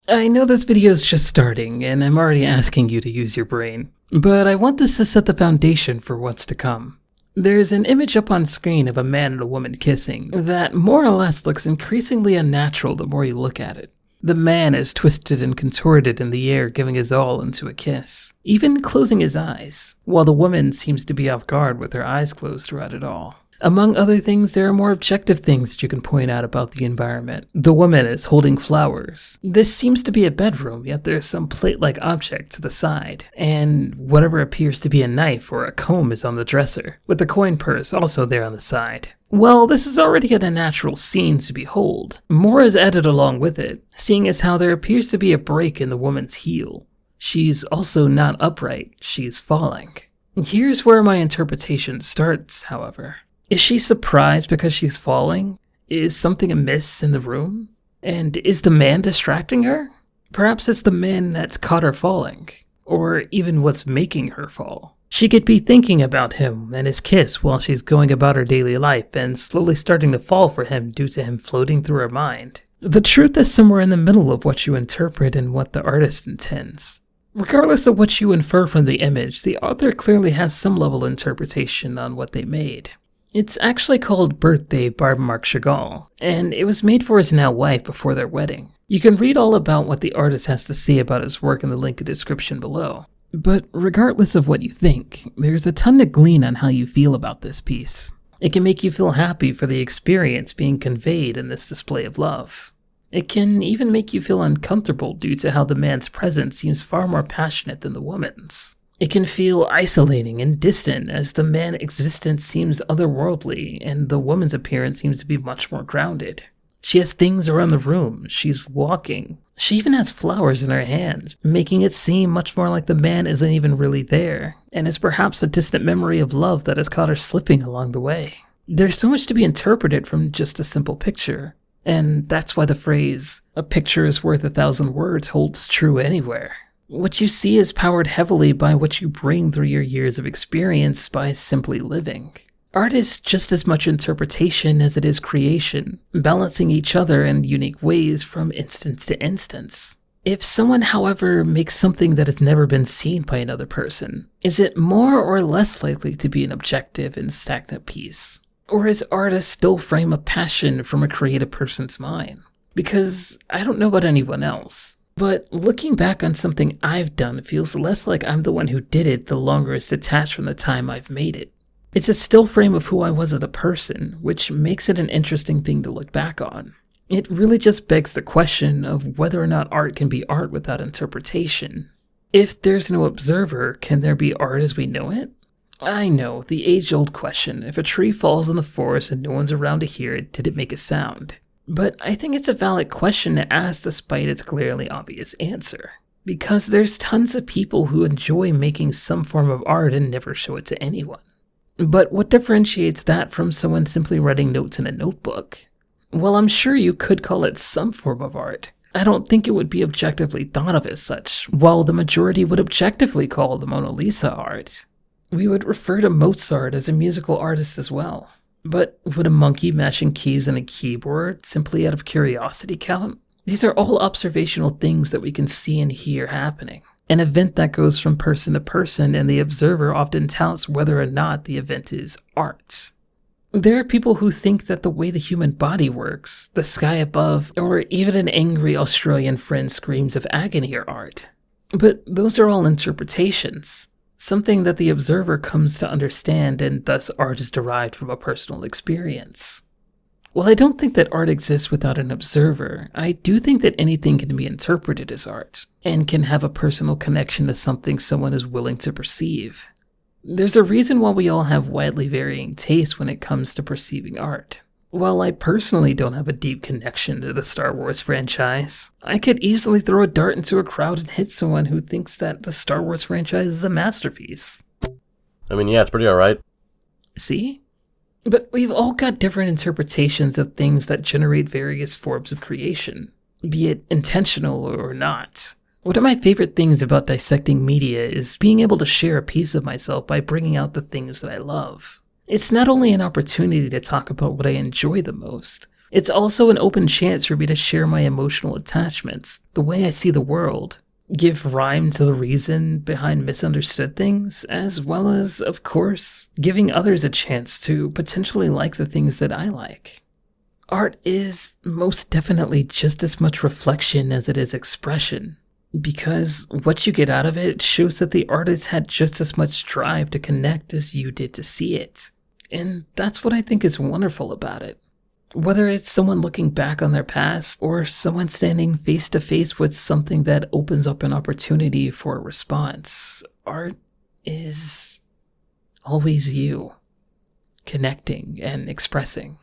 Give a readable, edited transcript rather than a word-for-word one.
I know this video is just starting, and I'm already asking you to use your brain, but I want this to set the foundation for what's to come. There's an image up on screen of a man and a woman kissing that more or less looks increasingly unnatural the more you look at it. The man is twisted and contorted in the air, giving his all into a kiss, even closing his eyes, while the woman seems to be off guard with her eyes closed throughout it all. Among other things, there are more objective things that you can point out about the environment. The woman is holding flowers. This seems to be a bedroom, yet there's some plate-like object to the side, and whatever appears to be a knife or a comb is on the dresser, with the coin purse also there on the side. Well, this is already an unnatural scene to behold. More is added along with it, seeing as how there appears to be a break in the woman's heel. She's also not upright, she's falling. Here's where my interpretation starts, however. Is she surprised because she's falling? Is something amiss in the room? And is the man distracting her? Perhaps it's the man that's caught her falling, or even what's making her fall. She could be thinking about him and his kiss while she's going about her daily life and slowly starting to fall for him due to him floating through her mind. The truth is somewhere in the middle of what you interpret and what the artist intends. Regardless of what you infer from the image, the author clearly has some level of interpretation on what they made. It's actually called Birthday by Marc Chagall, and it was made for his now wife before their wedding. You can read all about what the artist has to say about his work in the link in the description below. But regardless of what you think, there's a ton to glean on how you feel about this piece. It can make you feel happy for the experience being conveyed in this display of love. It can even make you feel uncomfortable due to how the man's presence seems far more passionate than the woman's. It can feel isolating and distant as the man's existence seems otherworldly and the woman's appearance seems to be much more grounded. She has things around the room, she's walking. She even has flowers in her hands, making it seem much more like the man isn't even really there, and is perhaps a distant memory of love that has caught her slipping along the way. There's so much to be interpreted from just a simple picture, and that's why the phrase, "a picture is worth 1,000 words" holds true anywhere. What you see is powered heavily by what you bring through your years of experience by simply living. Art is just as much interpretation as it is creation, balancing each other in unique ways from instance to instance. If someone, however, makes something that has never been seen by another person, is it more or less likely to be an objective and stagnant piece? Or is art a still frame of passion from a creative person's mind? Because I don't know about anyone else, but looking back on something I've done feels less like I'm the one who did it the longer it's detached from the time I've made it. It's a still frame of who I was as a person, which makes it an interesting thing to look back on. It really just begs the question of whether or not art can be art without interpretation. If there's no observer, can there be art as we know it? I know, the age-old question, if a tree falls in the forest and no one's around to hear it, did it make a sound? But I think it's a valid question to ask despite its clearly obvious answer. Because there's tons of people who enjoy making some form of art and never show it to anyone. But what differentiates that from someone simply writing notes in a notebook? Well, I'm sure you could call it some form of art. I don't think it would be objectively thought of as such, while the majority would objectively call the Mona Lisa art. We would refer to Mozart as a musical artist as well. But would a monkey mashing keys on a keyboard simply out of curiosity count? These are all observational things that we can see and hear happening. An event that goes from person to person, and the observer often touts whether or not the event is art. There are people who think that the way the human body works, the sky above, or even an angry Australian friend's screams of agony are art. But those are all interpretations. Something that the observer comes to understand, and thus art is derived from a personal experience. While I don't think that art exists without an observer, I do think that anything can be interpreted as art, and can have a personal connection to something someone is willing to perceive. There's a reason why we all have widely varying tastes when it comes to perceiving art. While I personally don't have a deep connection to the Star Wars franchise, I could easily throw a dart into a crowd and hit someone who thinks that the Star Wars franchise is a masterpiece. I mean, yeah, it's pretty alright. See? But we've all got different interpretations of things that generate various forms of creation, be it intentional or not. One of my favorite things about dissecting media is being able to share a piece of myself by bringing out the things that I love. It's not only an opportunity to talk about what I enjoy the most, It's also an open chance for me to share my emotional attachments, the way I see the world, give rhyme to the reason behind misunderstood things, as well as, of course, giving others a chance to potentially like the things that I like. Art is most definitely just as much reflection as it is expression, because what you get out of it shows that the artist had just as much drive to connect as you did to see it. And that's what I think is wonderful about it. Whether it's someone looking back on their past or someone standing face to face with something that opens up an opportunity for a response, art is always you, connecting and expressing.